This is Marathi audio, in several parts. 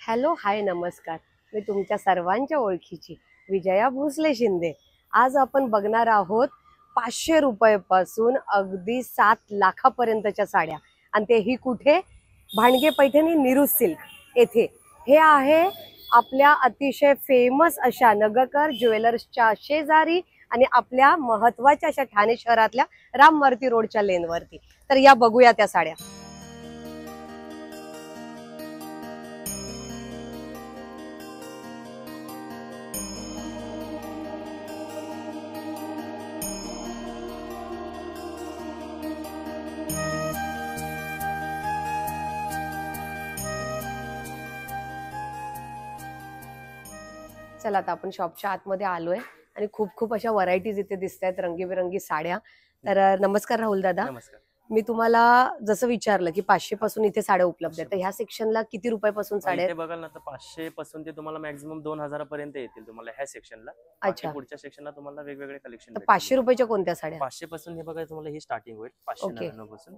हॅलो हाय नमस्कार. मी तुमच्या सर्वांच्या ओळखीची विजया भोसले शिंदे. आज आपण बघणार आहोत 500 रुपयापासून अगदी 7 लाखापर्यंतच्या साड्या, आणि तेही कुठे? भांडगे पैठणी निरू सिल्क येथे. हे आहे आपल्या अतिशय फेमस अशा नगरकर ज्वेलर्सच्या शेजारी आणि आपल्या महत्त्वाच्या अशा ठाणे शहरातल्या राममूर्ती रोडच्या लेनवरती. तर या बघूया त्या साड्या. चला आता आपण शॉपच्या आतमध्ये आलोय आणि खूप खूप अशा व्हरायटीज इथे दिसत आहेत, रंगीबेरंगी साड्या. तर नमस्कार राहुल दादा. नमस्कार. मी तुम्हाला जसं विचारलं की 500 पासून इथे साड्या उपलब्ध आहेत, तर ह्या सेक्शनला किती रुपयापासून साड्या इथे आहेत? बघाल ना तर 500 पासून ते तुम्हाला मॅक्झिमम 2000 पर्यंत येतील तुम्हाला ह्या सेक्शनला. अच्छा. पुढच्या सेक्शनला तुम्हाला वेगवेगळे कलेक्शन तर 500 रुपयाच्या कोणत्या साड्या? 500 पासून हे बघा तुम्हाला ही स्टार्टिंग होईल 599 पासून.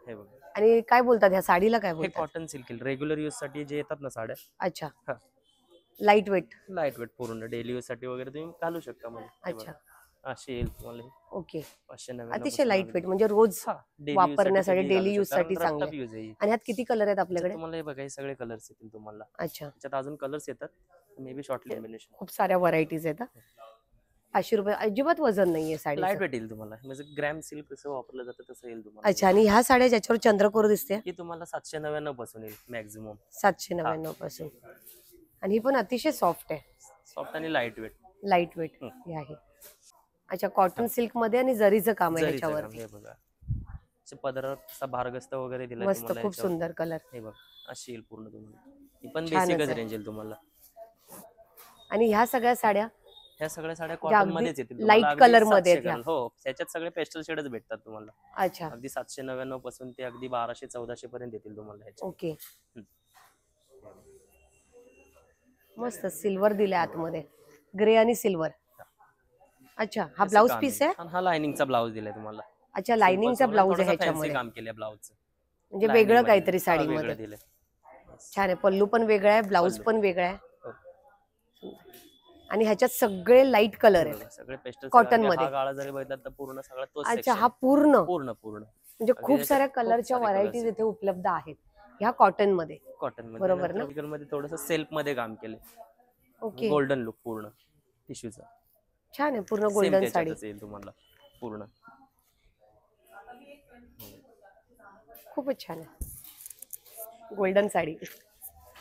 हे बघा आणि काय बोलतात ह्या साडीला, काय हे बोलतात? कॉटन सिल्क रेग्युलर यूज साठी जे येतात ना साड्या. अच्छा. हा. Light weight. लाईट वेट पूर्ण डेली यूज साठी वगैरे तुम्ही घालू शकता. म्हणजे अच्छा. अशी येईल तुम्हाला. ओके. 599 अतिशय लाईट वेट, म्हणजे रोज वापरण्यासाठी डेली यूज साठी चांगलं. आणि ह्यात किती कलर आहेत आपल्याकडे? तुम्हाला हे बघा हे सगळे कलर्स येतील तुम्हाला. अच्छा. त्याच्यात अजून कलर्स येतात, मे बी शॉर्ट कॉम्बिनेशन. खूप साऱ्या व्हरायटीज आहेत. 500 रुपये अजिबात वजन नाहीये साडी. लाईट वेट येईल तुम्हाला, म्हणजे ग्रॅम सिल्क कसं वापरलं जातं तसं येईल तुम्हाला. अच्छा. आणि ह्या साड्या ज्याच्यावर चंद्रकोर दिसते ही तुम्हाला 799 पासून येईल मॅक्झिमम. 799 पासून. आणि ही पण अतिशय सॉफ्ट आहे. सॉफ्ट आणि लाईट वेट. लाईट वेट ही आहे. अच्छा. कॉटन सिल्क मध्ये आणि जरीचं काम आहे ह्याच्यावर. हे बघा पदराचा भारगस्त वगैरे दिलाय मस्त, तुम्हाला. खूप सुंदर कलर. हे बघा अशी येईल पूर्ण तुम्हाला. ही पण बेसिकच रेंज येईल तुम्हाला. आणि ह्या सगळ्या साड्या, ह्या सगळ्या साड्या कॉटन मध्येच येतील. लाईट कलर मध्ये आहेत. हो, त्याच्यात सगळे पेस्टल शेडच भेटतात तुम्हाला. अच्छा. अगदी 799 पासून ते अगदी 1200-1400 पर्यंत येतील तुम्हाला ह्याचे. ओके. मस्त सिल्वर दिले आतमध्ये, ग्रे आणि सिल्वर. अच्छा. हा ब्लाउज पीस आहे. हा लाइनिंगचा ब्लाउज दिलाय तुम्हाला. अच्छा. लाइनिंगचा ब्लाउज आहे ह्याच्यामध्ये. काम केलंय ब्लाउजचं, म्हणजे वेगळं काहीतरी साडीमध्ये दिलंय. छान आहे. पल्लू पण वेगळा आहे, ब्लाउज पण वेगळा आहे. आणि ह्याच्यात सगळे लाईट कलर आहेत, सगळे पेस्टल कॉटन मध्ये. हा गाळा जरी बघितला तर पूर्ण सगळा तोच. अच्छा. हा पूर्ण पूर्ण पूर्ण म्हणजे खूप साऱ्या कलरच्या व्हरायटीज इथे उपलब्ध आहेत ह्या कॉटन मध्ये. कॉटन मध्ये बरोबर ना? मध्ये थोडंसं सेल्फ मध्ये काम केलंय. ओके. गोल्डन लुक पूर्ण टिश्यूचा. छान आहे. पूर्ण गोल्डन साडी येईल तुम्हाला पूर्ण. खूपच छान आहे गोल्डन साडी.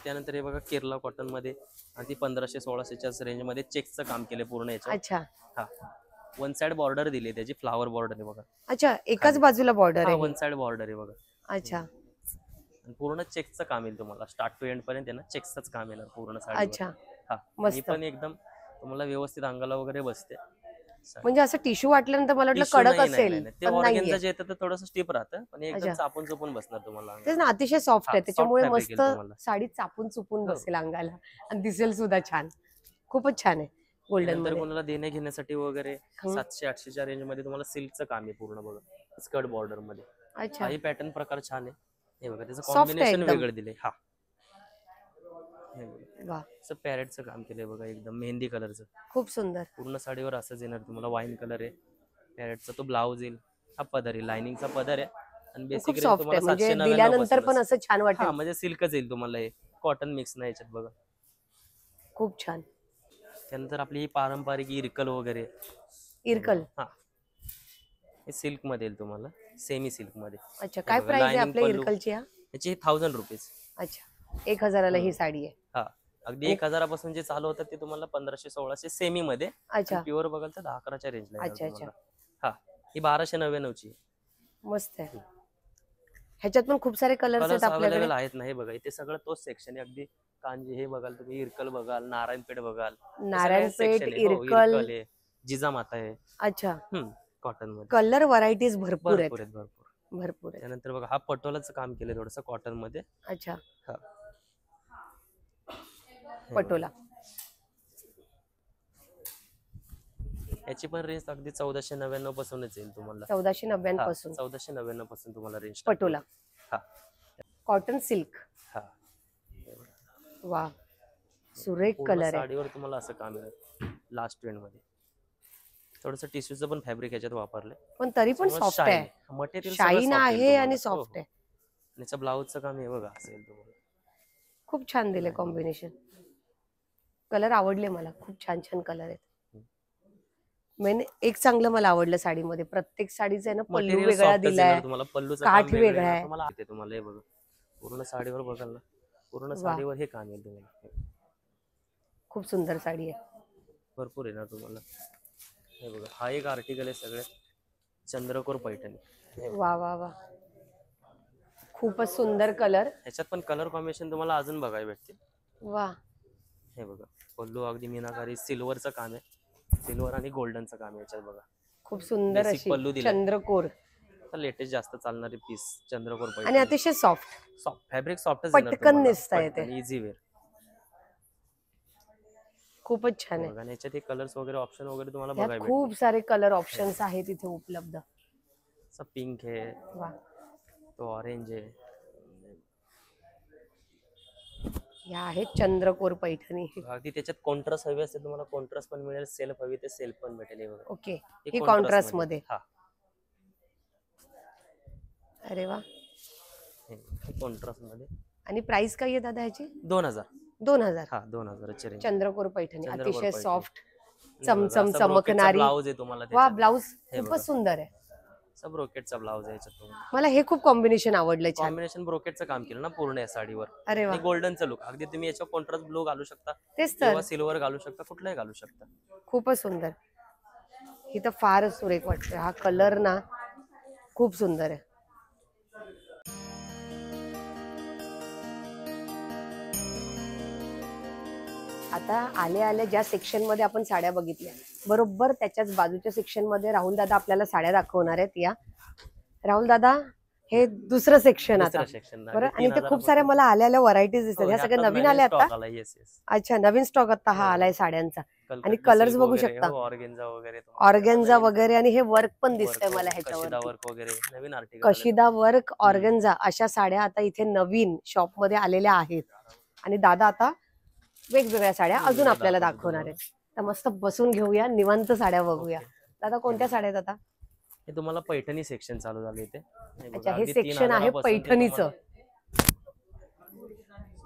त्यानंतर हे बघा केरला कॉटन मध्ये, आणि ती 1500-1600च्या रेंज मध्ये चेक्सचं काम केलंय पूर्ण याच्यावर. अच्छा. हा. वन साइड बॉर्डर दिली त्याची, फ्लावर बॉर्डर आहे बघा. अच्छा. एकाच बाजूला बॉर्डर आहे. वन साइड बॉर्डर आहे बघा. अच्छा. पूर्ण चेक्सचं काम येईल तुम्हाला, स्टार्ट टू एंड पर्यंत आहे ना चेक्सच काम येणार पूर्ण साडी. अच्छा. हा. मस्त. पण एकदम तुम्हाला व्यवस्थित अंगाला वगैरे बसते. म्हणजे असं टिश्यू वाटल्यानंतर मला वाटलं कडक असेल, ते ऑर्गेन्झा जे येतं ते थोडंसं स्टिफ राहतं, पण एकदम चापून चुपून बसणार तुम्हाला. तेच ना, अतिशय सॉफ्ट आहे, त्याच्यामुळे मस्त तुम्हाला. साडी चापून चुपून बसेल अंगाला आणि दिसेल सुद्धा छान. खूपच छान आहे गोल्डन मध्ये. कोणाला देणे घेण्यासाठी वगैरे 700-800च्या रेंज मध्ये तुम्हाला सिल्कचं काम आहे पूर्ण बघा, स्कर्ट बॉर्डर मध्ये. अच्छा. ही पॅटर्न प्रकार छान आहे. हे बघा त्याचं Soft आहे कॉम्बिनेशन एकदम. वेगळं दिले. हा. वाह. असं पॅरेटचं काम केलंय बघा, एकदम मेहंदी कलरचं. खूप सुंदर. पूर्ण साडीवर असंच येणार तुम्हाला. वाईन कलर आहे, पॅरेटचा तो ब्लाउज येईल, हा पदर आहे, लाइनिंगचा पदर आहे. आणि बेसिक रेंज तुम्हाला म्हणजे दिल्यानंतर पण असं छान वाटेल. म्हणजे सिल्कच येईल तुम्हाला, हे कॉटन मिक्स नाही याच्यात बघा. खूप छान. त्यानंतर आपली ही पारंपरिक इरकल वगैरे. इरकल. हा. हे सिल्क मध्ये येईल तुम्हाला, सेमी सिल्क मध्ये. अच्छा. काय प्राइस आहे आपल्या इरकलची? याची 1000 रुपीज. अच्छा. 1000ला ही साडी आहे. हा. अगदी 1000 पासून जे चालू होतं ते तुम्हाला 1500-1600 सेमी मध्ये. अच्छा. प्युअर बघाल तर 10-11च्या रेंजला. अच्छा. अच्छा. हा. ही 1299ची. मस्त आहे. ह्याच्यात पण खूप सारे कलर्स आहेत आपल्याकडे. आहेत ना. हे बघा इथे सगळं तोच सेक्शन आहे. अगदी कांजी हे बघाल तुम्ही, इरकल बघाल, नारायणपेठ बघाल. नारायणपेठ, इरकल, जिजामाता आहे. अच्छा. कॉटन मध्ये कलर व्हरायटीज भरपूर आहेत. भरपूर आहे. त्यानंतर बघा हा पटोलाचं काम केलंय थोडंसं कॉटन मध्ये. अच्छा. हा. पटोला. याची पण रेंज अगदी 1499 पासूनच येईल तुम्हाला. 1499 पासून. 1499 पासून तुम्हाला रेंज पटोला. हा. Cotton silk. हा. वा, सुरेख पूर्ण कलर आहे. साडीवर तुम्हाला असं काम आहे लास्ट ट्रेंड मध्ये. थोडंसं टिश्यूचं पण फॅब्रिक याच्यात वापरलंय. पण तरी पण सॉफ्ट आहे, मटेरियल शाईन आहे आणि सॉफ्ट आहे. याचं ब्लाऊजचं काम हे बघा असेल तुम्हाला. खूप छान दिले कॉम्बिनेशन. कलर आवडले मला, खूप छान छान कलर आहेत. मेन एक चांगलं मला आवडलं साडीमध्ये, प्रत्येक साडीचा आहे ना पल्लू मटेरियल वेगळा सॉफ्टच दिलाय, येणार तुम्हाला, पल्लूचं काठ काम वेगळं वेगळा येणार आहे. तुम्हाला. ते तुम्हाला हे बघा पूर्ण साडीवर बघाल ना, पूर्ण वा. साडीवर हे काम येईल तुम्हाला. खूप सुंदर साडी आहे. भरपूर येणार तुम्हाला. हे बघा हा एक आर्टिकल आहे सगळ्यात चंद्रकोर पैठणी. हे बघा. वा वा वा, खूपच सुंदर कलर. ह्याच्यात पण कलर कॉम्बिनेशन तुम्हाला अजून बघायला भेटतील. वा, हे बघा पल्लू अगदी मीनाकारी सिल्वरचं काम आहे, सिल्वर आणि गोल्डनचं काम आहे याच्यात बघा. खूप सुंदर Basic अशी पल्लू दिलाय. चंद्रकोर आता लेटेस्ट जास्त चालणारे पीस चंद्रकोर आणि पैठणी. अतिशय सॉफ्ट. सॉफ्ट फॅब्रिक सॉफ्टच पटकन नेसता येते. Easy wear. खूपच छान आहे. आणि याच्यात कलर्स वगैरे ऑप्शन वगैरे तुम्हाला यात बघायला खूप सारे कलर ऑप्शन्स आहेत इथे उपलब्ध. भेटतील. पिंक आहे, वा, तो ऑरेंज आहे. या आहेत चंद्रकोर पैठणी. अगदी त्याच्यात कॉन्ट्रास्ट हवी असेल तुम्हाला, कॉन्ट्रास्ट पण मिळेल, सेल्फ हवी ते सेल्फ पण भेटेल. हे बघा ओके, हे ही contrast कॉन्ट्रास्ट मध्ये. हा अरे वा. हे कॉन्ट्रास्ट मध्ये. आणि प्राइस काय आहे दादा ह्याची? 2000. 2000. हा 2000ची रेंज. चंद्रकोर पैठणी चंद्रकोर अतिशय पैठणी. सॉफ्ट, चमचम चमकणारी. ब्लाउज आहे तुम्हाला वा, त्याच्यात. ब्लाउज हे बघा. खूपच सुंदर आहे. सब ब्रोकेटचा ब्लाउज आहे याच्यात तुम्हाला. मला हे खूप कॉम्बिनेशन आवडलं, छान. कॉम्बिनेशन ब्रोकेटचं काम केलं ना पूर्ण या साडीवर. अरे वा, आणि गोल्डनचं लुक अगदी तुम्ही याच्या कॉन्ट्रास्ट ब्लू घालू शकता तेच तर, किंवा सिल्वर घालू शकता, कुठलाही घालू शकता. खूपच सुंदर. ही तर फारच सुरेख वाटतोय हा कलर ना, खूप सुंदर आहे. आता आल्या आल्या ज्या सेक्शन मध्ये आपण साड्या बघितल्या, बरोबर त्याच्याच बाजूच्या सेक्शन मध्ये राहुल दादा आपल्याला साड्या दाखवणार आहेत. या राहुल दादा, हे दुसरं सेक्शन आता दुसऱ्या section ला. बरं. आणि आणि ते 3000 खूप साऱ्या मला आल्या आल्या व्हरायटीज दिसतात. ह्या सगळ्या नवीन आल्या आता. Yes yes. अच्छा, नवीन स्टॉक आता हा आलाय साड्यांचा. आणि कलर्स बघू शकता, ऑर्गेन्झा वगैरे ऑर्गेन्झा वगैरे. आणि हे वर्क पण दिसतंय मला कशिदा ह्याच्यावर, वर्क वगैरे नवीन आर्टिकल. कशिदा वर्क, ऑर्गेन्झा अशा साड्या आता इथे नवीन शॉप मध्ये आलेल्या आहेत. आणि दादा आता वेगवेगळ्या साड्या अजून आपल्याला दाखवणार आहेत. तर मस्त बसून घेऊया, निवांत साड्या बघूया. दादा कोणत्या साड्या आहेत आता? हे तुम्हाला पैठणी सेक्शन चालू झालं इथे. हे बघा, अच्छा, हे अगदी सेक्शन आहे 3000 पासून ते पैठणीचं.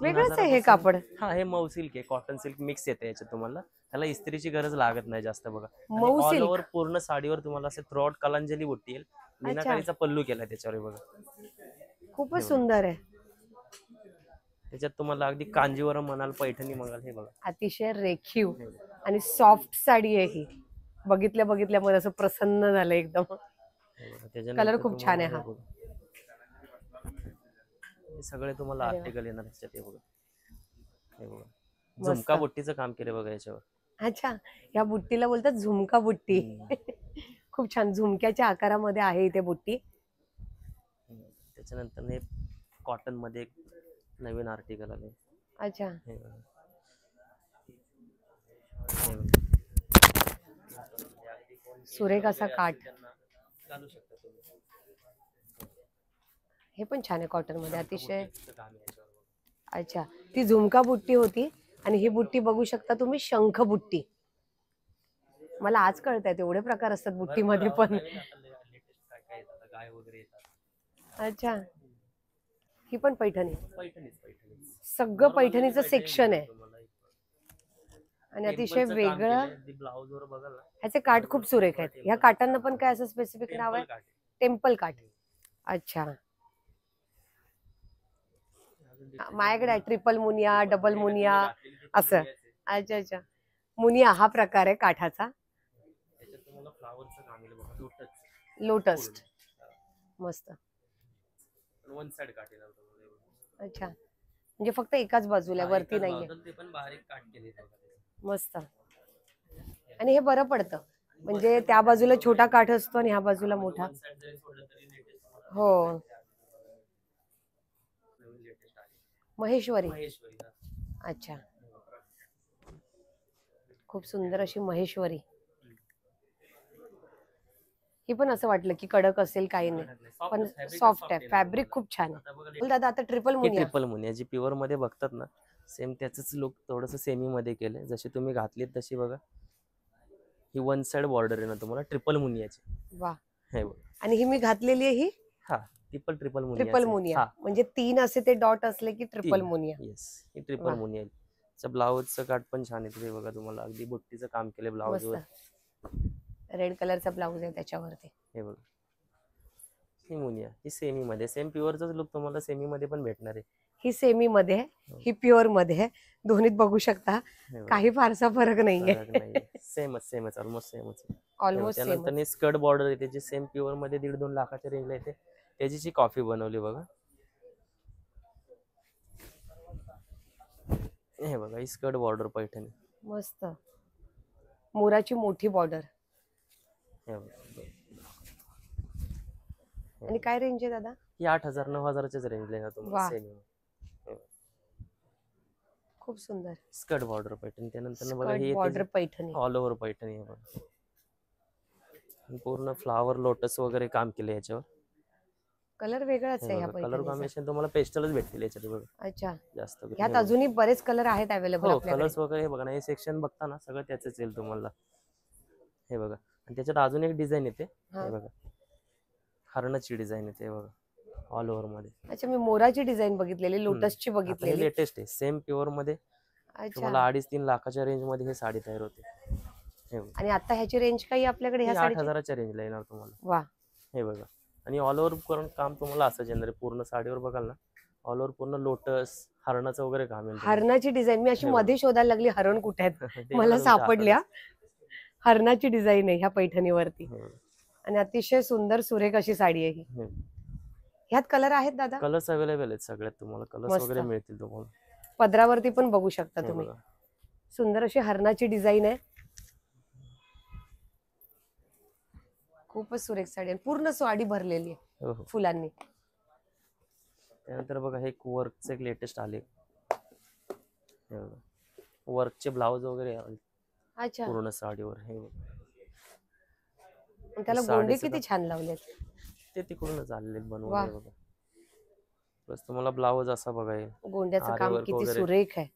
वेगळंच आहे हे 3000 कापड. हा हे मऊ सिल्क आहे, कॉटन सिल्क मिक्स येते याच्यात तुम्हाला. त्याला इस्त्रीची गरज लागत नाही जास्त बघा. मऊ ऑल सिल्क. ओव्हर पूर्ण साडीवर तुम्हाला असे थ्रॉट कलांजली बुट्टी येईल. मीनाकारीचा पल्लू केलाय त्याच्यावर बघा. खूपच सुंदर आहे. त्याच्यात तुम्हाला अगदी कांजीवरम म्हणाल, पैठणी म्हणाल, हे बघा अतिशय रेखीव आणि सॉफ्ट साडी आहे ही. बघितल्या बघितल्या मला असं प्रसन्न झालं एकदम. कलर खूप छान आहे हा. हे सगळे तुम्हाला अरे वा. आर्टिकल येणार त्याच्यात. हे बघा, हे बघा मस्त. झुमका बुट्टीचं काम केलं बघा याच्यावर. अच्छा, या बुट्टीला बोलतात झुमका बुट्टी. खूप छान, झुमक्याच्या आकारामध्ये आहे इथे बुट्टी. त्याच्यानंतर हे कॉटन मध्ये एक नवीन आर्टिकल आले. अच्छा, हे बघा. हे बघा. सुरेख असा काठ. घालू शकता तुम्ही. हे पण छान आहे कॉटन मध्ये, अतिशय. बुट्टीचं काम आहे याच्यावर बघा. अच्छा, ती झुमका बुट्टी होती आणि ही बुट्टी बघू शकता तुम्ही, शंख बुट्टी. मला आज कळतंय तेवढे प्रकार असतात बुट्टीमध्ये पण. नवीन आता लेटेस्ट काय काय येतात, गाय वगैरे येतात. अच्छा, ही पण पैठणी. पैठणीच. सगळं पैठणीचं सेक्शन आहे आणि अतिशय वेगळं. ब्लाउज वर बघा ना, ह्याचे काठ खूप सुरेख आहेत. ह्या काठांना पण काय असं स्पेसिफिक नाव आहे? टेम्पल काठ. अच्छा, माझ्याकडे आहे ट्रिपल मुनिया, डबल मुनिया असं. अच्छा अच्छा, मुनिया हा प्रकार आहे काठाचा. त्याच्यात तुम्हाला फ्लावरचं काम आहे बघा, लोटस. लोटस. मस्त. वन साइड काट येणार तुम्हाला. अच्छा, म्हणजे फक्त एकाच बाजूला आहे, वरती नाहीये. ते पण बारीक काट केले बघा. मस्त. आणि हे बरं पडतं, म्हणजे त्या बाजूला छोटा काठ असतो आणि ह्या बाजूला मोठा. वन साइड जरी सोडलं तरी लेटेस्ट. हो, नवीन लेटेस्ट आहे महेश्वरी. महेश्वरी. अच्छा, खूप सुंदर अशी महेश्वरी. ही पण असं वाटलं की कडक असेल, काही नाही, पण सॉफ्ट आहे. फॅब्रिक खूप छान आहे. दादा आता ट्रिपल मुनिया. ट्रिपल मुनिया जी प्युअर मध्ये बघतात ना, सेम त्याचंच लुक थोडंसं सेमी मध्ये केलंय, जशी तुम्ही घातलीत तशी बघा. ही वन साइड बॉर्डर आहे ना तुम्हाला ट्रिपल मुनियाची. वा. हे बघ. आणि ही मी घातलेली आहे ही हा ट्रिपल ट्रिपल मुनिया. मुनिया, हा म्हणजे 3 असे ते डॉट असले की ट्रिपल मुनिया. येस, ही ट्रिपल वा. मुनिया. ब्लाऊजचं काट पण छान येते ते बघा, तुम्हाला अगदी बुट्टीचं काम केलं ब्लाऊज वर. रेड कलरचा ब्लाऊज आहे त्याच्यावरती. हे बघा, ही मुनिया, ही सेमी मध्ये, सेम प्युअरचाच लुक तुम्हाला सेमी मध्ये पण भेटणार आहे. ही सेमी मध्ये आहे, ही प्युअर मध्ये आहे. दोन्हीत बघू शकता हे बघा, काही फारसा फरक नाहीये. सेमच ऑलमोस्ट सेमच. Almost same. त्यानंतर स्कर्ट बॉर्डर आहे त्याची सेम प्युअर मध्ये 1.5-2 लाखाच्या रेंजला येते. त्याची जी कॉफी बनवली बघा. हे बघा, ही स्कर्ट बॉर्डर पैठणी मस्त, मोराची मोठी बॉर्डर. हे बघा. आणि काय रेंज आहे दादा? ही 8,000-9,000च्याच रेंजला आहे ना तुम्हाला वा. सेमी. खूप सुंदर स्कर्ट बॉर्डर पैठणी. त्यानंतर बघा स्कर्ट ही border Paithani. All over Paithani आहे बघा. पूर्ण फ्लावर लोटस वगैरे काम केले याच्यावर. कलर वेगळाच आहे ह्या कलर पैठणीचा. कॉम्बिनेशन तुम्हाला पेस्टलच भेटतील याच्यात बघा अच्छा, जास्त करून. ह्यात अजूनही बरेच कलर आहेत अवेलेबल हो, आपल्याकडे. कलर्स वगैरे हे बघा ना, हे सेक्शन बघता ना सगळं त्याचंच येईल तुम्हाला. हे बघा, आणि त्याच्यात अजून एक डिझाईन येते. हे बघा, हरणाची डिझाईन येते हे बघा, ऑल ओव्हर मध्ये. अच्छा, मी मोराची डिझाईन बघितलेली, लोटसची बघितलेली. लेटेस्ट आहे, सेम प्युअर मध्ये. तुम्हाला 2.5-3 लाखाच्या रेंज मध्ये हे साडी तयार होते. हे बघा, आणि आता ह्याची रेंज काही आपल्याकडे ह्या साडीची? 8,000च्या रेंजला येणार तुम्हाला. वा. हे बघा, आणि ऑल ओव्हर करून काम तुम्हाला असं येणार आहे. पूर्ण साडीवर बघाल ना, ऑल ओव्हर पूर्ण लोटस हरणाचं वगैरे काम येईल. हरणाची डिझाईन मी अशी हे बघा. मध्ये शोधायला लागली हरण कुठे आहेत, ते मला तुमच्या सापडल्या. हरणाची डिझाईन आहे ह्या पैठणीवरती. हातातच. आणि अतिशय सुंदर सुरेख अशी साडी आहे ही. ह्यात कलर आहेत दादा? कलर्स अवेलेबल आहेत सगळ्यात, तुम्हाला कलर्स मस्त. वगैरे मिळतील तुम्हाला. पदरावरती पण बघू शकता हे तुम्ही. बघा. सुंदर अशी हरणाची डिझाईन आहे. खूपच सुरेख साडी आहे, पूर्ण साडी भरलेली आहे हो, हो. फुलांनी. त्यानंतर बघा, हे वर्कचे एक लेटेस्ट आले. वर्कचे ब्लाउज वगैरे आले अच्छा, पूर्ण साडीवर. हे बघा. आणि त्याला साडी गोंडे सुद्धा- किती छान लावलेत. ते तिकडूनच आलेले बनवून. वा. हे बघा, प्लस तुम्हाला ब्लाउज असा बघा, हे गोंड्याचं आरी काम वर्क किती वगैरे. सुरेख आहे.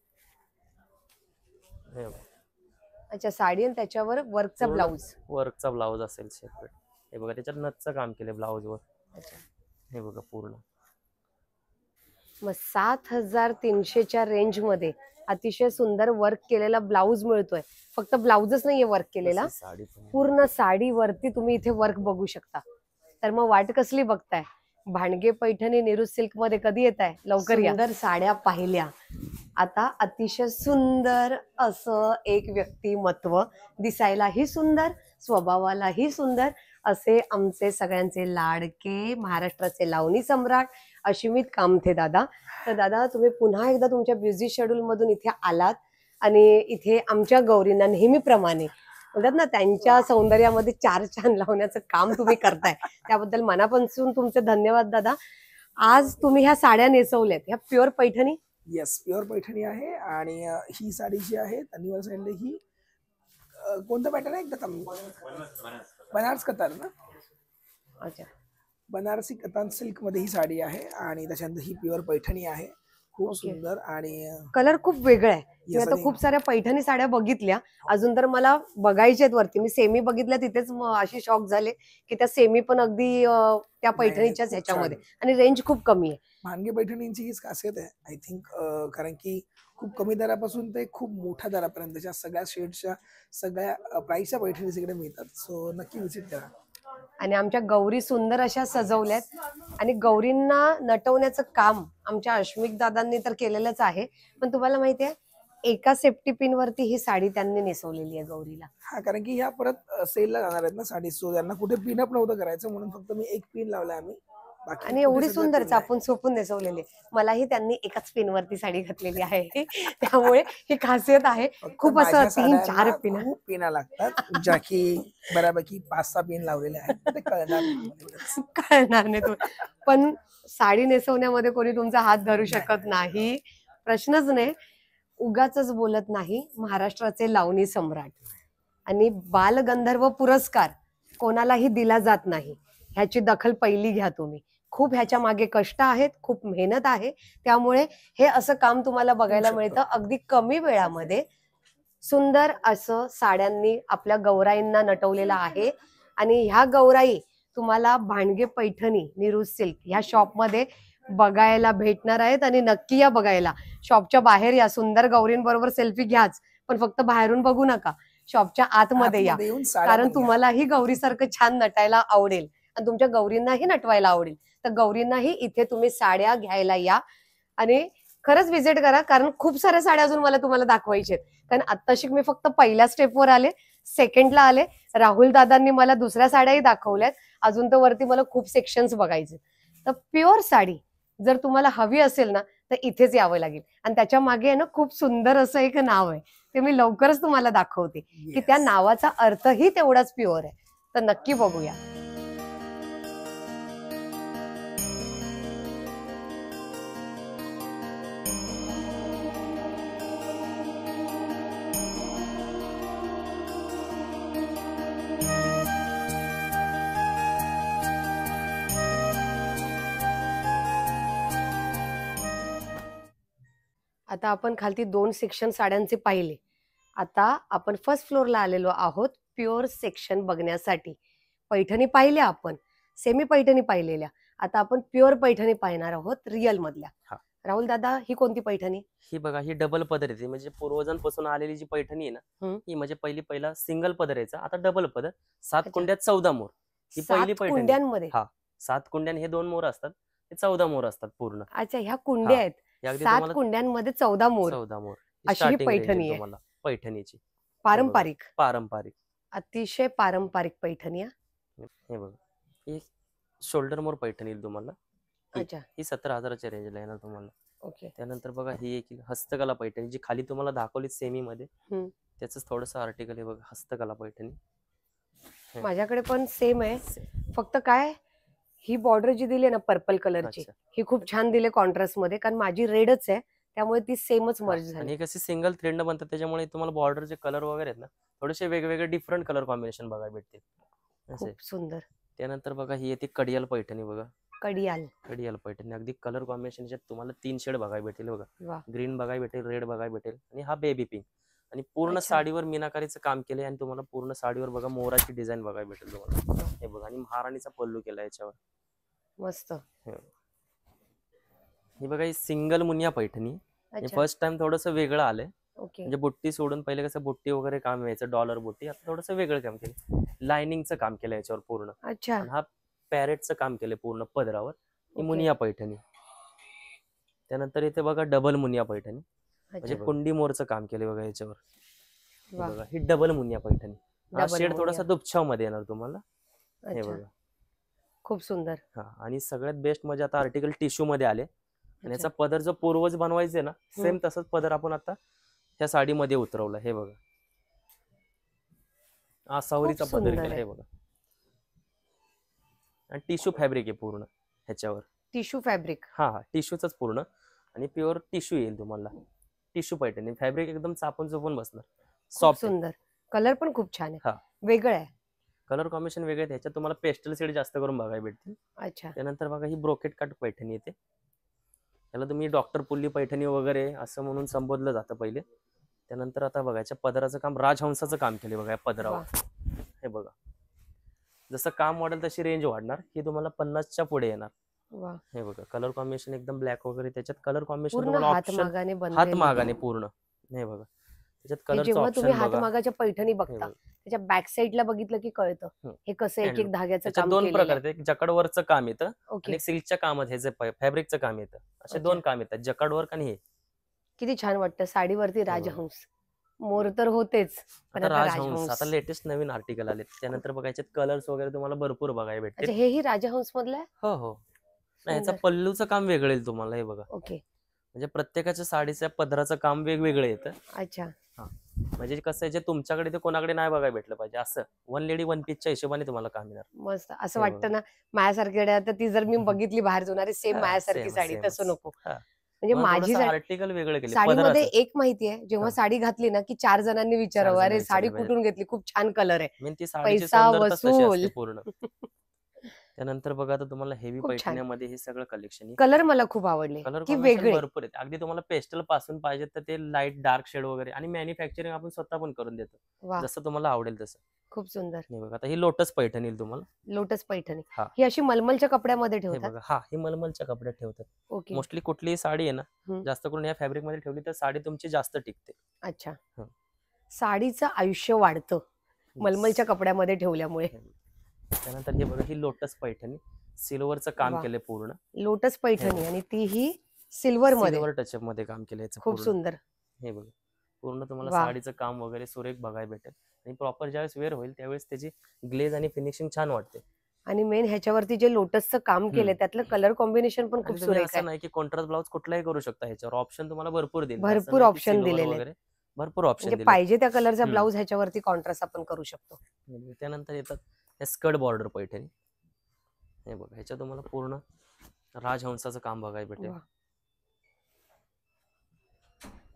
हे बघा, अच्छा, साडी आणि त्याच्यावर वर्कचा पूर्ण ब्लाऊज. वर्कचा ब्लाउज असेल सेपरेट. हे बघा, त्याच्यात नथचं काम केलंय ब्लाउज वर. अच्छा, हे बघा पूर्ण. मग 7,300च्या रेंज मध्ये अतिशय सुंदर वर्क केलेला ब्लाऊज मिळतोय. फक्त ब्लाऊजच नाहीये वर्क केलेला, अशी साडी पण. पूर्ण साडीवरती तुम्ही इथे वर्क बघू शकता. तर मग वाट कसली बघताय? भांडगे पैठणी नेहरू सिल्क मध्ये कधी येत आहे? लवकर या. सुंदर साड्या पाहिल्या, आता अतिशय सुंदर असं एक व्यक्तिमत्व, दिसायलाही सुंदर, स्वभावालाही सुंदर असे आमचे सगळ्यांचे लाडके महाराष्ट्राचे लावणी सम्राट अशिमित कामथे दादा. तर दादा, तुम्ही पुन्हा एकदा तुमच्या बिझी शेड्यूल मधून इथे आलात आणि इथे आमच्या गौरींना नेहमीप्रमाणे म्हणतात ना, त्यांच्या सौंदर्यामध्ये 4 चांद लावण्याचं काम तुम्ही करताय, त्याबद्दल मनापासून तुमचे धन्यवाद दादा. आज तुम्ही ह्या साड्या नेसवल्यात, ह्या pure Paithani? Yes, pure Paithani आहे. आणि ही साडी जी आहे तन्नीवर साईडला ही कोणतं पॅटर्न आहे एकदा? बनारस कतार ना? अच्छा, बनारसी कतान सिल्क मध्ये ही साडी आहे. आणि त्याच्यानंतर ही प्युअर पैठणी आहे, खूप ओके. सुंदर. आणि कलर खूप वेगळा आहे. मी Yes, आता आणि- खूप साऱ्या पैठणी साड्या बघितल्या, अजून तर मला बघायच्या आहेत वरती. मी सेमी बघितल्या, तिथेच अशी शॉक झाले की त्या सेमी पण अगदी त्या पैठणीच्याच खूप ह्याच्यामध्ये, छान. आणि रेंज खूप कमी आहे. भांगे पैठणींची हीच खासियत आहे आय थिंक, कारण की खूप कमी दरापासून ते खूप मोठ्या दरापर्यंतच्या सगळ्या शेडच्या सगळ्या प्राईसच्या पैठणी तिकडे मिळतात. सो नक्की विजिट करा. आणि आमच्या गौरी सुंदर अशा सजवल्यात, आणि गौरींना नटवण्याचं काम आमच्या अश्मिक दादांनी तर केलेलंच आहे. पण तुम्हाला माहितीये, एका सेफ्टी पिन वरती ही साडी त्यांनी नेसवलेली आहे गौरीला. हा, कारण की ह्या परत सेलला जाणार आहेत ना साडी, सो त्यांना कुठे पिनअप नव्हतं करायचं, म्हणून फक्त मी एक पिन लावलाय आम्ही. बाकी आणि कुठे एवढी सगळं सुंदर pin आहे. चापून चोपून नेसवलेली. मलाही त्यांनी एकाच पिन वरती साडी घातलेली आहे, त्यामुळे ही खासियत आहे. फक्त खूप असं माझ्या 3-4 साड्यांना पिन. खूप पिना लागतात, ज्या की बऱ्यापैकी 5-6 पिन लावलेले आहेत, ते कळणार नाही. कळणार नाही तो. पण साडी नेसवण्यामध्ये कोणी तुमचा हात धरू शकत नाही, प्रश्नच नाही. उगाच बोलत नाही, महाराष्ट्राचे लावणी सम्राट. आणि बालगंधर्व पुरस्कार कोणालाही दिला जात नाही, ह्याची दखल पहिली घ्या तुम्ही. खूप ह्याच्या मागे कष्ट आहेत, खूप मेहनत आहे. त्यामुळे हे असं काम तुम्हाला बघायला शकतो. मिळतं अगदी कमी वेळामध्ये. सुंदर असं साड्यांनी आपल्या गौराईंना नटवलेलं आहे. आणि ह्या गौराई तुम्हाला भांडगे पैठणी निरूज सिल्क ह्या शॉपमध्ये बघायला भेटणार आहेत. आणि नक्की या बघायला. शॉपच्या बाहेर या, सुंदर गौरींबरोबर सेल्फी घ्याच, पण फक्त बाहेरून बघू नका, शॉपच्या आतमध्ये या. आतमध्ये येऊन साड्या कारण पण घ्या. तुम्हालाही गौरीसारखं छान नटायला आवडेल आणि तुमच्या गौरींनाही नटवायला आवडेल. तर गौरींनाही इथे तुम्ही साड्या घ्यायला या आणि खरंच व्हिजिट करा. कारण खूप साऱ्या साड्या अजून मला तुम्हाला दाखवायच्या आहेत. कारण आत्ताशी मी फक्त पहिल्या स्टेपवर आले, सेकंडला आले. राहुल दादांनी मला दुसऱ्या साड्याही दाखवल्यात. अजून तर वरती मला खूप सेक्शन्स बघायचे. तर प्युअर साडी जर तुम्हाला हवी असेल ना तर इथेच यावं लागेल. आणि त्याच्या मागे आहे ना खूप सुंदर असं एक नाव आहे, ते मी लवकरच तुम्हाला दाखवते की त्या Yes. नावाचा अर्थही तेवढाच प्युअर आहे. तर नक्की बघूया. आता आपण खालती 2 सेक्शन साड्यांचे पाहिले. आता आपण फर्स्ट फ्लोअरला आलेलो आहोत प्युअर सेक्शन बघण्यासाठी. पैठणी पाहिल्या आपण, सेमी पैठणी पाहिलेल्या. आता आपण प्युअर पैठणी पाहणार आहोत रिअल मधल्या. हा. राहुल दादा, ही कोणती पैठणी? ही बघा, ही डबल पदर येते. म्हणजे पूर्वजांपासून आलेली जी पैठणी आहे ना, ही म्हणजे पहिला सिंगल पदर यायचा, आता डबल पदर. 7 अच्छा. कुंड्यात 14 मोर. ही पहिली 7 पैठणी. कुंड्यांमध्ये? हा, 7 कुंड्यान हे 2 मोर असतात, हे 14 मोर असतात पूर्ण. अच्छा, ह्या कुंड्या आहेत. हे अगदी 7 तुम्हाला कुंड्यांमध्ये 14 मोर. 14 मोर. अशी ही स्टार्टिंग रेंज पैठणी आहे आहे. तुम्हाला पैठणीची. पारंपरिक, पारंपरिक. अतिशय पारंपरिक पैठणी आहे. हे बघा, ही शोल्डर मोर पैठणी येईल तुम्हाला. अच्छा, ही 17,000च्या रेंजला येणार तुम्हाला. ओके. त्यानंतर बघा, ही एक हस्तकला पैठणी जी खाली तुम्हाला दाखवली सेमी मध्ये, त्याच थोडस आर्टिकल आहे बघा, हस्तकला पैठणी. माझ्याकडे पण सेम आहे. फक्त काय, ही बॉर्डर जी दिली आहे ना पर्पल कलरची, अच्छा. ही खूप छान दिली कॉन्ट्रास्ट मध्ये. कारण माझी रेडच आहे, त्यामुळे ती सेमच मर्ज आणि झाली. हे कसे सिंगल थ्रेड न बनतात, त्याच्यामुळे तुम्हाला बॉर्डरचे कलर वगैरे आहेत ना, थोडेसे वेगवेगळे डिफरंट कलर कॉम्बिनेशन बघायला भेटतील. असे. खूप सुंदर. त्यानंतर बघा, ही येते कडियाल पैठणी बघा. कडियाल. कडियाल पैठणी अगदी कलर कॉम्बिनेशन तुम्हाला 3 शेड बघायला भेटेल बघा. वा, ग्रीन बघायला भेटेल, रेड बघायला भेटेल आणि हा बेबी पिंक. आणि पूर्ण अच्छा. साडीवर मीनाकारीचं काम केलंय आणि तुम्हाला पूर्ण साडीवर बघा मोराची डिझाईन बघायला भेटेल तुम्हाला. हे बघा, आणि महाराणीचा पल्लू केला याच्यावर. मस्त. ही बघा, ही सिंगल मुनिया पैठणी. अच्छा, फर्स्ट टाइम थोडस वेगळं आलंय. ओके. म्हणजे बुट्टी सोडून पहिले कसं बुट्टी वगैरे काम यायचं, डॉलर बुट्टी. आता थोडंसं वेगळं काम केलं, लाइनिंगचं काम केलं याच्यावर पूर्ण. अच्छा, आणि हा पॅरेटचं काम केलंय पूर्ण पदरावर. ही ओके. मुनिया पैठणी. त्यानंतर इथे बघा डबल मुनिया पैठणी, म्हणजे अच्छा, कुंडी मोरचं काम केलंय बघा याच्यावर. हे वा, बघा, ही डबल मुनिया पैठणी. हा डबल शेड थोडासा मुनिया. दुपछाव मध्ये येणार तुम्हाला. हे अच्छा, बघा. खूप सुंदर. हा, आणि सगळ्यात बेस्ट म्हणजे आता आर्टिकल टिश्यू मध्ये आले. आणि अच्छा. याचा पदर जो पूर्वज बनवायचे ना, सेम तसंच पदर आपण आता ह्या साडीमध्ये उतरवलं. हे बघा, हा सावरीचा खूप पदर सुंदर केला. आहे. हे बघा, आणि टिश्यू फॅब्रिक आहे पूर्ण ह्याच्यावर. Tissue fabric. हा, टिश्यूच पूर्ण. आणि प्युअर टिश्यू येईल तुम्हाला. टिश्यू पैठणी. फॅब्रिक एकदम चापून चुपून बसणार, खूप सॉफ्ट. सुंदर. कलर पण खूप छान हा. आहे, वेगळं आहे. कलर कॉम्बिनेशन वेगळे. ह्याच्यात तुम्हाला पेस्टल शेड जास्त करून बघायला भेटतील. अच्छा, त्यानंतर बघा, ही ब्रोकेट कट पैठणी येते. याला तुम्ही डॉक्टर पुल्ली पैठणी वगैरे असं म्हणून संबोधलं जातं पहिले. त्यानंतर आता बघायच्या पदराचं काम, राजहंसाचं काम केले बघा या पदरावर. हे बघा, जसं काम वाढेल तशी रेंज वाढणार. ही तुम्हाला 50च्या पुढे येणार. वा, हे बघा, कलर कॉम्बिनेशन एकदम ब्लॅक वगैरे. त्याच्यात कलर कॉम्बिनेशन पूर्ण तुम्हाला हात ऑप्शन, मागाने बनलेलं. हात मागाने पूर्ण. हे बघा, त्याच्यात कलरचं जेव्हा तुम्ही ऑप्शन बघा. हातमागाच्या पैठणी हे बघता, बघा. त्याच्या बॅक साईडला बघितलं की कळतं हे कसं एक एक धाग्याचं त्याच्यात काम 2 केलेलं प्रकार आहे. आहेत. एक जकाडवरचं काम येतं ओके. आणि सिल्कच्या कामात ह्याचं फॅब्रिकचं काम येतं. असे अच्छा. 2 काम येतात, जकाड वर्क आणि हे. किती छान वाटतं साडीवरती राजहंस. मोर तर होतेच, पण आता आता राजहंस, आता राजहंस. लेटेस्ट नवीन आर्टिकल आले. त्यानंतर बघा, याच्यात कलर्स वगैरे तुम्हाला भरपूर बघायला अच्छा, भेटतील. हेही राजहंस मधलं आहे? हो हो. नाही, याचं सुंदर. पल्लूचं काम वेगळं येईल तुम्हाला. हे बघा, ओके. म्हणजे प्रत्येकाच्या साडीच्या पदराचं काम वेगवेगळं येतं. अच्छा, म्हणजे कसं आहे, जे तुमच्याकडे ते कोणाकडे नाही बघायला भेटलं पाहिजे, असं वन लेडी वन पीसच्या हिशोबाने तुम्हाला काम येणार. मस्त. असं हे वाटतं ना माझ्यासारखी आता ती जर मी बघितली बाहेर जाणारी सेम हा, माझ्यासारखी same, साडी, same. तसं नको. हा. म्हणजे माझी आर्टिकल वेगळं केले साडीमध्ये पदराचं. एक माहिती आहे, जेव्हा हा. साडी घातली ना की 4 जणांनी विचारावं, जणांनी अरे साडी विचारलं कुठून घेतली, खूप छान कलर आहे. मेन ती साडीची पैसा सुंदरताच तशी असते वसूल. पूर्ण. त्यानंतर बघा आता तुम्हाला हेवी खूप छान. पैठण्यामध्ये हे सगळं कलेक्शन कलर मला खूप आवडले कलर की कॉम्बिनेशन वेगळे. भरपूर आहेत. अगदी तुम्हाला पेस्टल पासून पाहिजे तर ते लाईट डार्क शेड वगैरे आणि मॅन्युफॅक्चरिंग आपण स्वतः पण करून देतो. वा, जसं तुम्हाला आवडेल तसं. खूप सुंदर. हे बघा आता ही लोटस पैठणी येईल तुम्हाला. लोटस पैठणी हा. ही अशी मलमलच्या कपड्यामध्ये हे ठेवतात. बघा हा ही मलमलच्या कपड्यात ठेवतात. ओके. मोस्टली कुठलीही साडी आहे ना हम्म. जास्त करून या फॅब्रिक मध्ये ठेवली तर साडी तुमची जास्त टिकते. अच्छा. हं. साडीचं आयुष्य वाढतं मलमलच्या कपड्यामध्ये ठेवल्यामुळे. त्यानंतर हे बघा ही लोटस पैठणी सिल्वरचं काम वा. केलंय पूर्ण. लोटस पैठणी आणि ती ही सिल्वर मध्ये. सिल्वर टचअप मध्ये काम केलंय याचं खूप पूर्ण. सुंदर. हे बघा पूर्ण तुम्हाला वा. साडीचं काम वगैरे सुरेख बघायला भेटेल आणि प्रॉपर ज्यावेळेस वेअर होईल त्यावेळेस त्याची ग्लेज आणि फिनिशिंग छान वाटते. आणि मेन ह्याच्यावरती जे लोटसचं काम केलंय त्यातलं कलर कॉम्बिनेशन पण खूप आणि तुम्ही सुरेख असं आहे. नाही की कॉन्ट्रास्ट ब्लाउज कुठलाही करू शकता ह्याच्यावर ऑप्शन तुम्हाला भरपूर दिले. भरपूर option दिलेले आहेत. भरपूर ऑप्शन म्हणजे दिले. पाहिजे त्या कलरचा हम्म. ब्लाऊज ह्याच्यावरती कॉन्ट्रास्ट आपण करू शकतो. त्यानंतर येतात हे स्कर्ट बॉर्डर पैठणी. हे बघा ह्याच्यात तुम्हाला पूर्ण राजहंसाचं काम बघायला भेटेल. वा.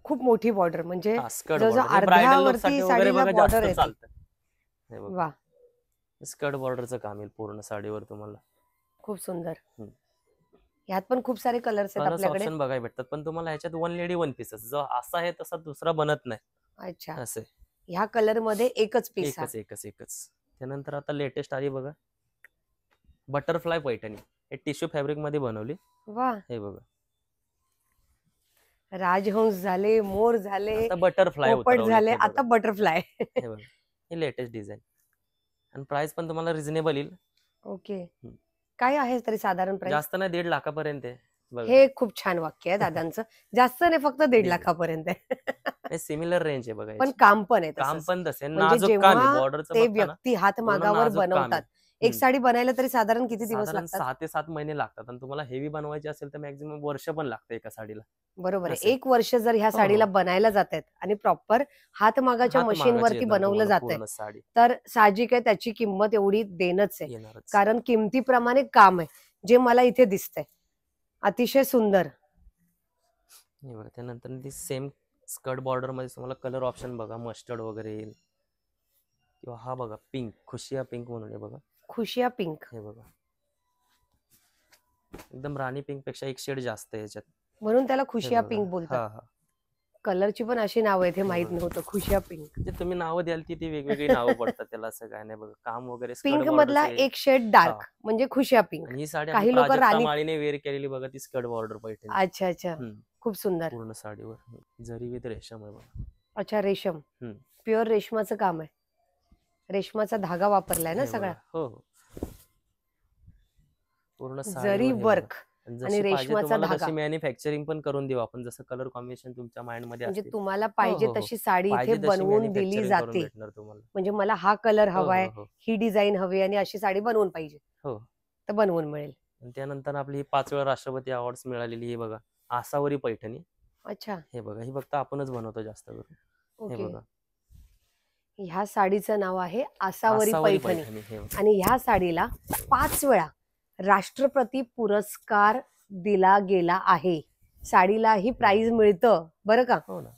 खूप मोठी बॉर्डर म्हणजे हा स्कर्ट जवळजवळ बॉर्डर ब्रायडल लुक अर्ध्यावरती साठी वगैरे साडीला बघा border जास्त येते. चालतं. हे बघा वा, स्कर्ट बॉर्डरचं काम येईल पूर्ण साडीवर तुम्हाला. खूप सुंदर. हम्म. ह्यात पण खूप सारे कलर्स आहेत कलर्स आपल्याकडे. ऑप्शन बघायला भेटतात पण तुम्हाला ह्याच्यात वन लेडी वन पीसेस जो असा आहे तसा दुसरा बनत नाही. अच्छा. असे ह्या कलर मध्ये एकच पीस. एकच. त्यानंतर आता लेटेस्ट आली बघा बटरफ्लाय पैठणी. हे टिश्यू फॅब्रिक मध्ये बनवली. वा, हे बघा राजहंस झाले, मोर झाले, आता बटरफ्लाय पोपट झाले, आता बटरफ्लाय. हे बघा हे लेटेस्ट डिझाईन आणि प्राइस पण तुम्हाला रिझनेबल येईल. ओके. काय आहे तरी साधारण प्राइस? जास्त नाही 1.5 लाखापर्यंत आहे. बघा हे खूप छान वाक्य आहे दादांचं. जास्त नाही, फक्त 1.5 दीड. लाखापर्यंत आहे. हे सिमिलर रेंज आहे बघा पण याची. काम पण आहे काम तसंच. पण तसे म्हणजे नाजूक काम आहे जेव्हा बॉर्डरचं ते बघता ना व्यक्ती हातमागावर नाजूक काम आहे. बनवतात, एक साडी बनायला तरी साधारण किती दिवस साधारण लागतात? 6 ते 7 महिने लागतात आणि तुम्हाला हेवी बनवायची असेल तर मॅक्झिमम वर्ष पण लागतं एका साडीला. बरोबर आहे. असं. 1 वर्ष जर ह्या हो, साडीला हो. बनायला जात आहेत आणि प्रॉपर हातमागाच्या हात मशीन मागाची वरती येणार बनवलं तुम्हाला जातंय, पूर्ण साडी तर साहजिक आहे त्याची किंमत एवढी देणंच आहे. येणारच. कारण किमतीप्रमाणे काम आहे जे मला इथे दिसतंय. अतिशय सुंदर. हे बघा त्यानंतर ती सेम स्कर्ट बॉर्डर मध्ये तुम्हाला कलर ऑप्शन बघा मस्टर्ड वगैरे येईल किंवा हा बघा पिंक खुशिया पिंक म्हणून आहे बघा. खुशिया पिंक. हे बघा एकदम राणी पिंक पेक्षा एक शेड जास्त आहे याच्यात. म्हणून त्याला हे खुशिया बघा. पिंक बोलतात. हा हा कलरची पण अशी नाव आहेत हे हे माहित बघा. नव्हतं. खुशिया पिंक. जे तुम्ही नावं द्याल ती वेगवेगळी नावं पडतात त्याला असं काय नाही बघा. काम वगैरे skirt पिंक border मधला चं आहे. एक शेड डार्क म्हणजे खुशिया पिंक. आणि ही साडी काही आम्ही लोकं प्राजक्ता राणी- माळीने वेअर केलेली बघा ती स्कर्ट बॉर्डर पैठणी. अच्छा अच्छा. हम्म. खूप सुंदर. पूर्ण साडीवर जरी विथ रेशम आहे बघा. अच्छा, रेशम. हम्म. प्युअर रेशमाचं काम आहे. रेशमाचा धागा वापरलाय ना हे सगळा. बघा. हो हो पूर्ण जरी साडीवर हे बघा. वर्क आणि आणि जशी पाहिजे रेशमाचा तुम्हाला धागा. तशी मॅन्युफॅक्चरिंग पण करून देऊ आपण जसं कलर कॉम्बिनेशन तुमच्या माइंड मध्ये म्हणजे असतील तुम्हाला पाहिजे हो, हो. तशी साडी पाहिजे इथे तशी बनवून दिली manufacturing करून जाते. भेटणार तुम्हाला. म्हणजे मला हा कलर हो, हवाय, हो, हो. ही डिझाईन हवी आणि अशी साडी बनवून पाहिजे हो. तर बनवून मिळेल. आणि त्यानंतर आपली ही 5 वेळा राष्ट्रपती अवॉर्ड्स मिळालेली ही बघा आसावरी पैठणी. अच्छा. हे बघा ही फक्त आपणच बनवतो जास्त करून. हे ओके. बघा ह्या साडीचं नाव आहे आसावरी आसावरी पैठणी. पैठणी. हे बघा. आणि ह्या साडीला 5 वेळा राष्ट्रपती पुरस्कार दिला गेला आहे. साडीला ही प्राइज मिळतं बरं का. हो ना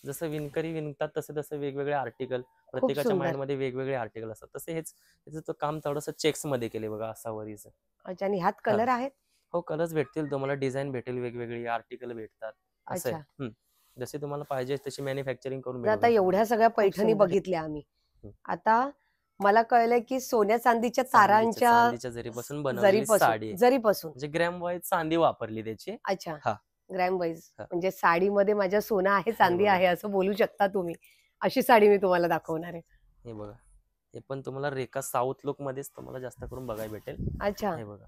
जसं विणकरी विणतात तसे तसे वेगवेगळे आर्टिकल प्रत्येकाच्या सुंदर. माइंड मध्ये वेगवेगळे आर्टिकल असतात तसे हेच त्याचं तो काम थोडंसं चेक्स मध्ये केले बघा आसावरीचं. अच्छा. आणि ह्यात कलर आहेत. हो कलर्स भेटतील तुम्हाला डिझाईन भेटेल वेगवेगळी आर्टिकल भेटतात असं अच्छा. आहे. जसे तुम्हाला पाहिजे तशी मॅन्युफॅक्चरिंग करून तर आता मिळेल. एवढ्या सगळ्या पैठणी सुंदर. बघितल्या आम्ही. हम्म. आता मला कळलंय की सोन्या चांदीच्या तारांच्या चांदीच्या जरीपासून बनवलेली साडी जरीपासून आहे. जरीपासून. म्हणजे ग्रॅम वाईज चांदी वापरली त्याची. अच्छा. हा. Gram wise. हा. म्हणजे साडीमध्ये माझ्या सोनं आहे चांदी बघा. आहे असं बोलू शकता तुम्ही. अशी साडी मी तुम्हाला दाखवणार आहे. हे बघा हे पण तुम्हाला रेखा साऊथ लुक मध्येच तुम्हाला जास्त करून बघायला भेटेल. अच्छा. हे बघा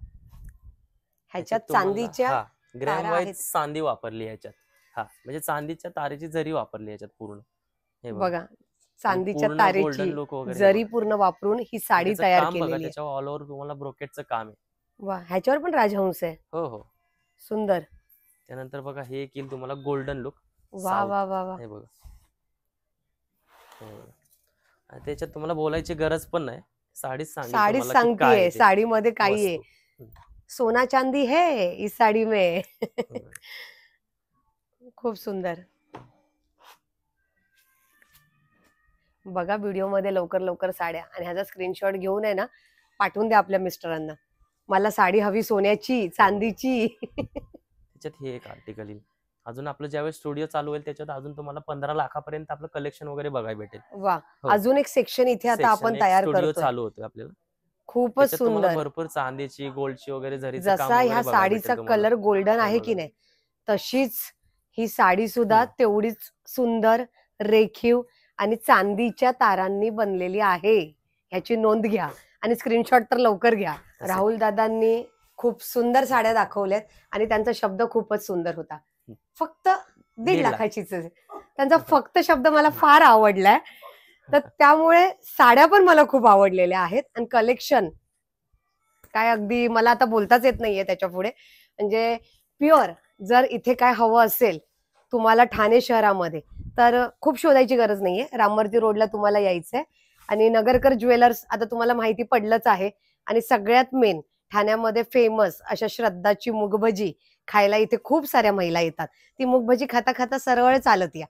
ह्याच्यात चांदीच्या ग्रॅम तारा वाईज आहेत. चांदी वापरली ह्याच्यात. हा म्हणजे चांदीच्या तारेची जरी वापरली ह्याच्यात पूर्ण. हे बघा बघा चांदीच्या पूर्ण तारेची गोल्डन लुक वगैरे हे जरी बघा. पूर्ण वापरून ही साडी त्याचं तयार काम बघा केलेली आहे. त्याच्यावर ऑल ओव्हर तुम्हाला ब्रोकेटचं काम आहे. वा, ह्याच्यावर पण राजहंस आहे. हो हो सुंदर. त्यानंतर बघा हे येईल तुम्हाला गोल्डन लुक. वा वा वा वा. हे बघा हे बघा. आणि त्याच्यात तुम्हाला बोलायची गरज पण नाही साडीच सांगेल साडीच तुम्हाला की काय सांगतीये आहे ते साडीमध्ये काही आहे. वस्तू. सोना चांदी है इस साडी में. हम्म. खूप सुंदर. बघा व्हिडिओ मध्ये लवकर लवकर साड्या आणि ह्याचा स्क्रीनशॉट घेऊन आहे ना पाठवून द्या आपल्या मिस्टरांना. मला साडी हवी सोन्याची चांदीची. त्याच्यात हे एक आर्टिकल येईल. अजून आपलं ज्यावेळेस स्टुडिओ चालू होईल त्याच्यात अजून तुम्हाला 15 लाखापर्यंत आपलं कलेक्शन वगैरे बघायला भेटेल. वा, हो. अजून एक सेक्शन इथे आता आपण तयार स्टुडिओ करतोय. चालू होतोय आपल्याला. खूपच त्याच्यात तुम्हाला सुंदर. भरपूर चांदीची, गोल्डची वगैरे झरीचं काम जसा वगैरे ह्या बघायला साडीचा भेटेल तुम्हाला. कलर गोल्डन हे आहे की बघा. नाही, तशीच ही साडी सुद्धा तेवढीच सुंदर, रेखीव आणि चांदीच्या तारांनी बनलेली आहे. ह्याची नोंद घ्या आणि स्क्रीनशॉट तर लवकर घ्या. असं. राहुल दादांनी खूप सुंदर साड्या दाखवल्यात आणि त्यांचा शब्द खूपच सुंदर होता. फक्त 1.5 1.5 लाखाचीच आहे. त्यांचा फक्त शब्द मला फार आवडलाय. तर त्यामुळे साड्या पण मला खूप आवडलेल्या आहेत आणि कलेक्शन काय अगदी मला आता बोलताच येत नाहीये त्याच्या पुढे. म्हणजे प्युअर जर इथे काय हवं असेल तुम्हाला ठाणे शहरामध्ये तर खूप शोधायची गरज नाहीये. रामवर्ती रोडला तुम्हाला यायचंय आणि नगरकर ज्वेलर्स आता तुम्हाला माहिती पडलंच आहे. आणि सगळ्यात मेन ठाण्यामध्ये फेमस अशा श्रद्धाची मुगभजी खायला इथे खूप साऱ्या महिला येतात. ती मुगभजी खाता खाता सरळ चालत या,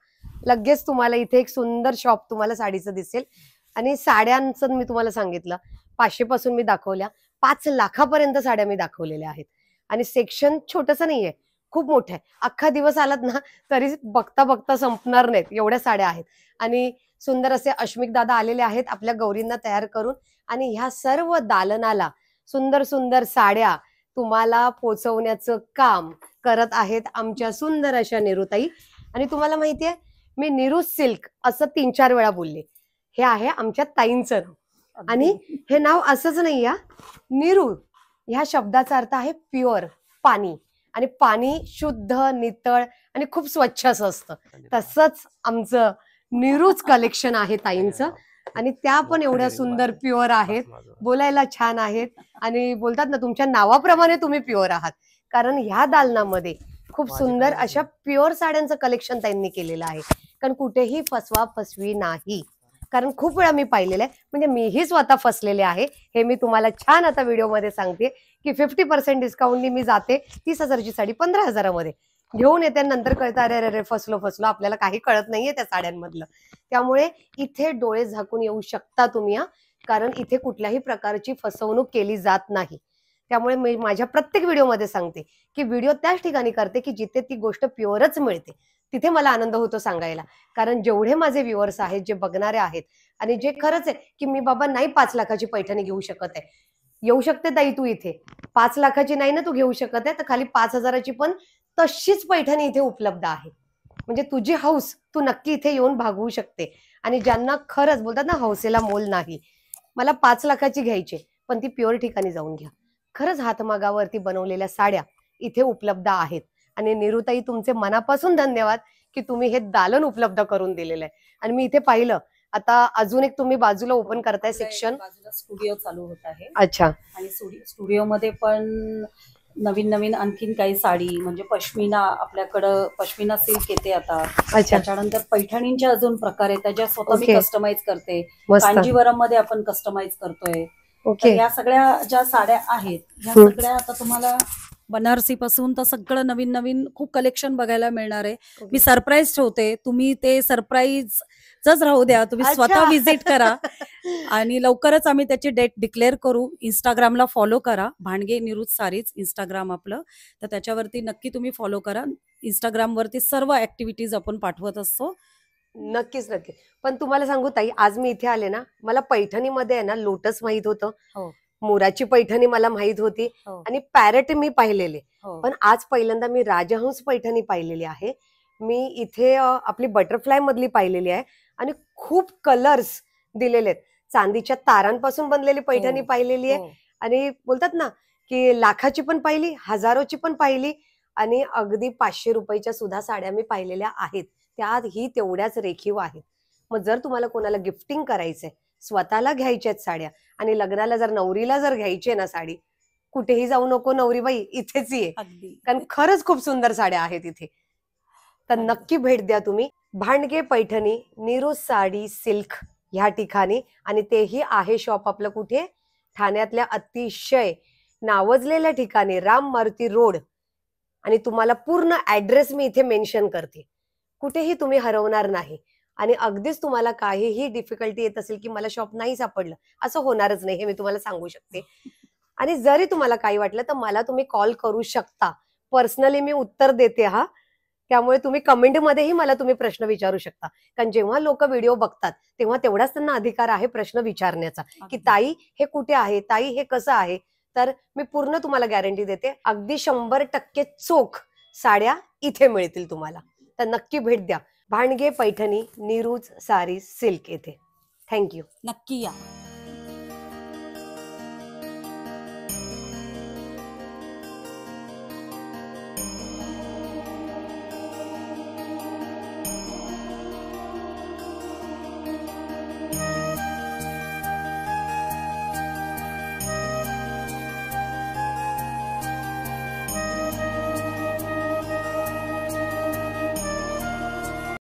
लगेच तुम्हाला इथे एक सुंदर शॉप तुम्हाला साडीचं दिसेल. आणि साड्यांचं मी तुम्हाला सांगितलं 500 पासून मी दाखवल्या, 5 लाखापर्यंत साड्या मी दाखवलेल्या आहेत. आणि सेक्शन छोटंसं नाहीये, खूप मोठं आहे. अख्खा दिवस आलात ना तरी बघता बघता संपणार नाहीत, एवढ्या साड्या आहेत. आणि सुंदर असे अश्मिक दादा आलेले आहेत आपल्या गौरींना तयार करून. आणि ह्या सर्व दालनाला सुंदर सुंदर साड्या तुम्हाला पोचवण्याचं काम करत आहेत आमच्या सुंदर अशा निरुताई. आणि तुम्हाला माहितीये मी निरू सिल्क असं 3-4 वेळा बोलले. हे आहे आमच्या ताईंचं नाव. आणि हे नाव असंच नाही या, निरू ह्या शब्दाचा अर्थ आहे प्युअर, पाणी. आणि पाणी शुद्ध, नितळ आणि खूप स्वच्छ असं असतं. तसंच आमचं निरूच कलेक्शन आहे ताईंचं. आणि त्या पण एवढ्या सुंदर प्युअर आहेत, बोलायला छान आहेत आणि बोलतात ना तुमच्या नावाप्रमाणे तुम्ही प्युअर आहात. कारण ह्या दालनामध्ये खूप सुंदर अशा प्युअर साड्यांचं कलेक्शन त्यांनी केलेलं आहे. कारण कुठेही फसवा फसवी नाही. कारण खूप वेळा मी पाहिलेलं आहे, म्हणजे मीही स्वतः फसलेले आहे. हे मी तुम्हाला छान आता व्हिडिओमध्ये सांगते की 50% डिस्काउंटनी मी जाते 30,000ची साडी 15,000मध्ये घेऊन येते. नंतर कळतं अरे अरे फसलो आपल्याला काही कळत नाहीये त्या साड्यांमधलं. त्यामुळे इथे डोळे झाकून येऊ शकता तुम्ही, कारण इथे कुठल्याही प्रकारची फसवणूक केली जात नाही. त्यामुळे मी माझ्या प्रत्येक व्हिडिओमध्ये सांगते की व्हिडिओ त्याच ठिकाणी करते की जिथे ती गोष्ट प्युअरच मिळते. तिथे मला आनंद होतो सांगायला. कारण जेवढे माझे व्ह्युअर्स आहेत, जे बघणारे आहेत आणि जे खरंच आहे की मी बाबा नाही 5 लाखाची पैठणी घेऊ शकत आहे, येऊ शकते ताई तू इथे. 5 लाखाची नाही ना तू घेऊ शकत आहे, तर खाली 5,000ची पण तशीच पैठणी इथे उपलब्ध आहे. म्हणजे तुझी हौस तू नक्की इथे येऊन भागवू शकते. आणि ज्यांना खरंच बोलतात ना हौसेला मोल नाही, मला 5 लाखाची घ्यायची पण ती प्युअर ठिकाणी जाऊन घ्या. खरंच हातमागावरती बनवलेल्या साड्या इथे उपलब्ध आहेत. आणि निरुताई तुमचे मनापासून धन्यवाद की तुम्ही हे दालन उपलब्ध करून दिलेलं आहे. आणि मी इथे पाहिलं आता अजून एक तुम्ही बाजूला ओपन करताय सेक्शन. बाजूला स्टुडिओ चालू होत आहे. अच्छा. आणि स्टुडिओमध्ये पण नवीन नवीन आणखीन काही साडी म्हणजे पश्मिना, आपल्याकडं पश्मिना सिल्क येते आता. अच्छा. त्याच्यानंतर पैठणींचे अजून प्रकार आहेत त्याच्या स्वतः मी Okay. कस्टमाइज करते. मस्त. कांजीवरम मध्ये आपण कस्टमाइज करतोय. तर ओके. या सगळ्या ज्या साड्या आहेत ह्या हम्म. सगळ्या आता तुम्हाला बनारसी पासून तर सगळं नवीन नवीन खूप कलेक्शन बघायला मिळणार आहे. मी सरप्राईज ठेवते, तुम्ही ते सरप्राईजच राहू द्या, तुम्ही अच्छा. स्वतः व्हिजिट करा. आणि लवकरच आम्ही त्याची डेट डिक्लेअर करू. इंस्टाग्रामला फॉलो करा, भांडगे निरुज सारीज इंस्टाग्राम आपलं, तर त्याच्यावरती नक्की तुम्ही फॉलो करा. इंस्टाग्रामवरती सर्व ऍक्टिव्हिटीज आपण पाठवत असतो. नक्कीच नक्की. पण तुम्हाला सांगू ताई, आज मी इथे आले ना, मला पैठणीमध्ये आहे ना लोटस माहित होतं, हो. मोराची पैठणी मला माहित होती हो. आणि पॅरेट मी पाहिलेले. हो. पण आज पहिल्यांदा मी राजहंस पैठणी पाहिलेली आहे. मी इथे आपली बटरफ्लाय मधली पाहिलेली आहे आणि खूप कलर्स दिलेले आहेत. चांदीच्या तारांपासून बनलेली पैठणी हो. पाहिलेली आहे. हो. आणि बोलतात ना की लाखाची पण पाहिली, हजारोची पण पाहिली आणि अगदी 500 रुपयाच्या सुद्धा साड्या मी पाहिलेल्या आहेत. त्यात ही तेवढ्याच रेखीव आहेत. मग जर तुम्हाला कोणाला गिफ्टिंग करायचंय, स्वतःला घ्यायच्यात साड्या आणि लग्नाला जर नवरीला जर घ्यायची ना साडी, कुठेही जाऊ नको नवरीबाई, इथेच ये. अगदी. कारण खरंच खूप सुंदर साड्या आहेत इथे. तर नक्की भेट द्या तुम्ही. भांडगे पैठणी निरू साडी सिल्क ह्या ठिकाणी. आणि तेही आहे शॉप आपलं कुठे, ठाण्यातल्या अतिशय नावाजलेल्या ठिकाणी राम मारुती रोड. आणि तुम्हाला पूर्ण ऍड्रेस मी इथे मेन्शन करते, कुठेही तुम्ही हरवणार नाही. आणि अगदीच तुम्हाला काहीही डिफिकल्टी येत असेल की मला शॉप नाही सापडलं, असं होणारच नाही, हे मी तुम्हाला सांगू शकते. आणि जरी तुम्हाला काही वाटलं तर मला तुम्ही कॉल करू शकता. पर्सनली मी उत्तर देते हा. त्यामुळे तुम्ही कमेंटमध्येही मला तुम्ही प्रश्न विचारू शकता. कारण जेव्हा लोक व्हिडिओ बघतात तेव्हा तेवढाच त्यांना अधिकार आहे प्रश्न विचारण्याचा, की ताई हे कुठे आहे, ताई हे कसं आहे. तर मी पूर्ण तुम्हाला गॅरंटी देते, अगदी 100% चोख साड्या इथे मिळतील तुम्हाला. तर नक्की भेट द्या भांडगे पैठणी निरूज सारी सिल्क येथे. थँक्यू. नक्की या.